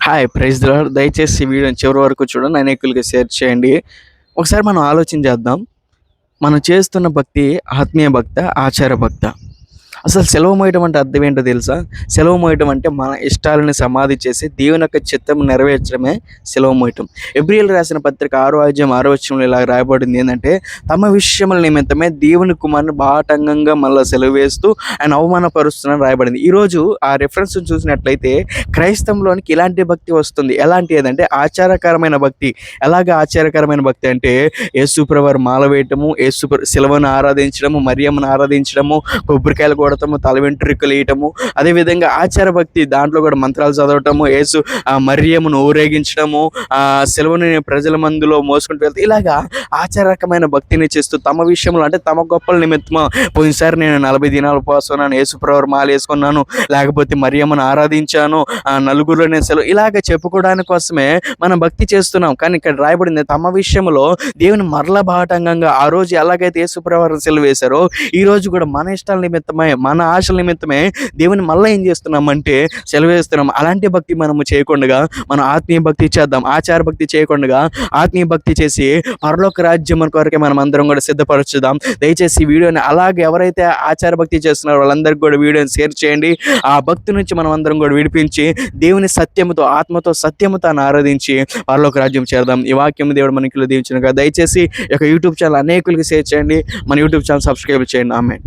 Hi praise the lord. దయచేసి ఈ వీడియోని చివరి వరకు చూడండి, అనేకులకి షేర్ చేయండి. ఒకసారి మనం ఆలోచన చేద్దాం. మనం చేస్తున్న భక్తి ఆత్మీయ భక్తా, ఆచార భక్తా? అసలు సెలవు మోయటం అంటే అర్థం ఏంటో తెలుసా? సెలవు మోయటం అంటే మన ఇష్టాలను సమాధి చేసి దేవుని యొక్క చిత్తం నెరవేర్చడమే సెలవు మోయటం. ఎబ్రీయులు రాసిన పత్రిక 6 అధ్యాయం 6 వచనంలో ఇలా రాయబడింది ఏంటంటే, తమ విషయముల నిమిత్తమే దేవుని కుమారుని బాటంగంగా మళ్ళీ సెలవు వేస్తూ ఆయన అవమానపరుస్తున్నారని రాయబడింది. ఈరోజు ఆ రెఫరెన్స్ చూసినట్లయితే క్రైస్తవంలోనికి ఇలాంటి భక్తి వస్తుంది. ఎలాంటి ఏదంటే ఆచారకరమైన భక్తి. ఎలాగ ఆచారకరమైన భక్తి అంటే యేసుప్రభువారు మాల వేయటము, శిలువను ఆరాధించడము, మరియమ్మను ఆరాధించడము, కొబ్బరికాయలు కొడతాము, తల వెంట్రుకలు వేయటము, అదేవిధంగా ఆచార భక్తి దాంట్లో కూడా మంత్రాలు చదవటము, మరియమ్మను ఊరేగించడము, శిలువని ప్రజల మందులో మోసుకుంటూ వెళ్తే ఇలాగా ఆచారకమైన భక్తిని చేస్తూ తమ విషయంలో అంటే తమ గొప్పల నిమిత్తమా, పోయినసారి నేను 40 దినాలు ఉపవాసం ఉన్నాను, యేసుప్రభువారు మాల వేసుకున్నాను, లేకపోతే మరియమ్మను ఆరాధించాను, నలుగురిలో నేను సెలవు, ఇలాగ చెప్పుకోవడానికి కోసమే మనం భక్తి చేస్తున్నాం. కానీ ఇక్కడ రాయబడింది తమ విషయంలో దేవుని మరల బాటంగంగా ఆ రోజు ఎలాగైతే యేసుప్రభువారు సెలవు వేశారో ఈ రోజు కూడా మన ఇష్టాల నిమిత్తమే, మన ఆశల నిమిత్తమే దేవుని మళ్ళీ ఏం చేస్తున్నామంటే సెలవు వేస్తున్నాం. అలాంటి భక్తి మనము చేయకుండా మనం ఆత్మీయ భక్తి చేద్దాం. ఆచార భక్తి చేయకుండా ఆత్మీయ భక్తి చేసి పరలోక రాజ్యం కొరకే మనం అందరం కూడా సిద్ధపరచుదాం. దయచేసి ఈ వీడియోని అలాగే ఎవరైతే ఆచార భక్తి చేస్తున్నారో వాళ్ళందరికీ కూడా వీడియోని షేర్ చేయండి. ఆ భక్తి నుంచి మనం అందరం కూడా విడిపించి దేవుని సత్యముతో, ఆత్మతో, సత్యముతో ఆరాధించి పరలోక రాజ్యం చేరదాం. ఈ వాక్యం దేవుడు మనకి దీవించినగా. దయచేసి ఈ యొక్క యూట్యూబ్ ఛానల్ అనేకులకి షేర్ చేయండి. మన యూట్యూబ్ ఛానల్ సబ్స్క్రైబ్ చేయండి. ఆమేన్.